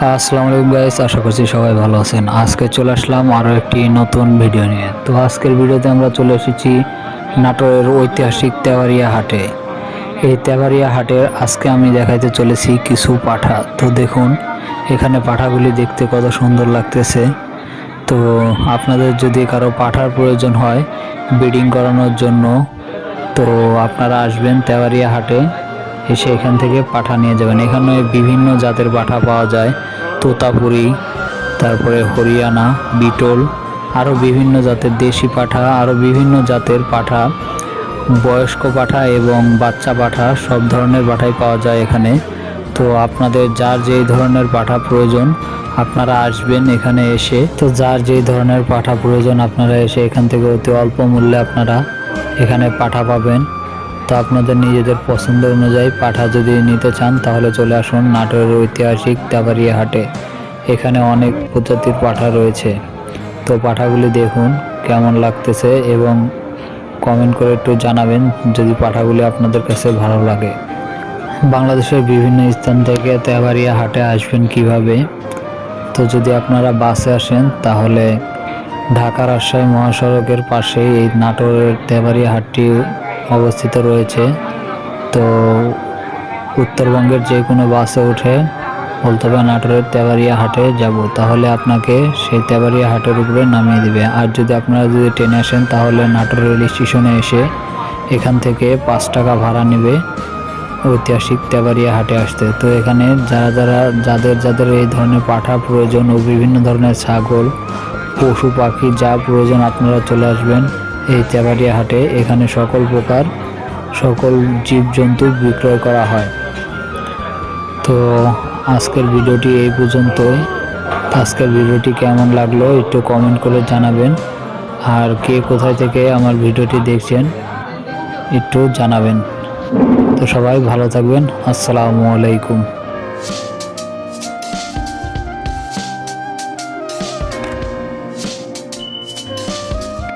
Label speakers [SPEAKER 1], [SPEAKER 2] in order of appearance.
[SPEAKER 1] আসসালামু আলাইকুম গাইস, আশা করছি সবাই ভালো আছেন। আজকে চলে আসলাম আরও একটি নতুন ভিডিও নিয়ে। তো আজকের ভিডিওতে আমরা চলে এসেছি নাটোরের ঐতিহাসিক তেওয়ারিয়া হাটে। এই তেওয়ারিয়া হাটের আজকে আমি দেখাইতে চলেছি কিছু পাঠা। তো দেখুন এখানে পাঠাগুলি দেখতে কত সুন্দর লাগতেছে। তো আপনাদের যদি কারো পাঠার প্রয়োজন হয় ব্রিডিং করানোর জন্য, তো আপনারা আসবেন তেওয়ারিয়া হাটে, এসে এখান থেকে পাঠা নিয়ে যাবেন। এখানে বিভিন্ন জাতের পাঠা পাওয়া যায়, তোতাপুরি, তারপরে হরিয়ানা, বিটল, আরও বিভিন্ন জাতের দেশি পাঠা, আরও বিভিন্ন জাতের পাঠা, বয়স্ক পাঠা এবং বাচ্চা পাঠা, সব ধরনের পাঠাই পাওয়া যায় এখানে। তো আপনাদের যার যেই ধরনের পাঠা প্রয়োজন আপনারা আসবেন এখানে এসে। তো যার যেই ধরনের পাঠা প্রয়োজন আপনারা এসে এখান থেকে অতি অল্প মূল্যে আপনারা এখানে পাঠা পাবেন। তো আপনাদের নিজেদের পছন্দ অনুযায়ী পাঠা যদি নিতে চান তাহলে চলে আসুন নাটোরের ঐতিহাসিক তেওয়ারিয়া হাটে। এখানে অনেক প্রজাতির পাঠা রয়েছে। তো পাঠাগুলি দেখুন কেমন লাগতেছে এবং কমেন্ট করে একটু জানাবেন যদি পাঠাগুলি আপনাদের কাছে ভালো লাগে। বাংলাদেশের বিভিন্ন স্থান থেকে তেওয়ারিয়া হাটে আসবেন কিভাবে? তো যদি আপনারা বাসে আসেন তাহলে ঢাকা রাজশাহী মহাসড়কের পাশেই এই নাটোরের তেওয়ারিয়া হাটটি অবস্থিত রয়েছে। তো উত্তরবঙ্গের যে কোনো বাসে উঠে বলতে হবে নাটোরের তেওয়ারিয়া হাটে যাব, তাহলে আপনাকে সেই তেওয়ারিয়া হাটের উপরে নামিয়ে দিবে। আর যদি আপনারা ট্রেনে আসেন তাহলে নাটোর রেল স্টেশনে এসে এখান থেকে 5 টাকা ভাড়া নেবে ঐতিহাসিক তেওয়ারিয়া হাটে আসতে। তো এখানে যাদের এই ধরনের পাঠা প্রয়োজন ও বিভিন্ন ধরনের ছাগল, পশু পাখি যা প্রয়োজন আপনারা চলে আসবেন এই তেওয়ারিয়া হাটে। এখানে সকল জীবজন্তু বিক্রয় করা হয়। তো আজকের ভিডিওটি এই পর্যন্তই। আজকের ভিডিওটি কেমন লাগলো একটু কমেন্ট করে জানাবেন। আর কে কোথায় থেকে আমার ভিডিওটি দেখছেন একটু জানাবেন। তো সবাই ভালো থাকবেন। আসসালামু আলাইকুম।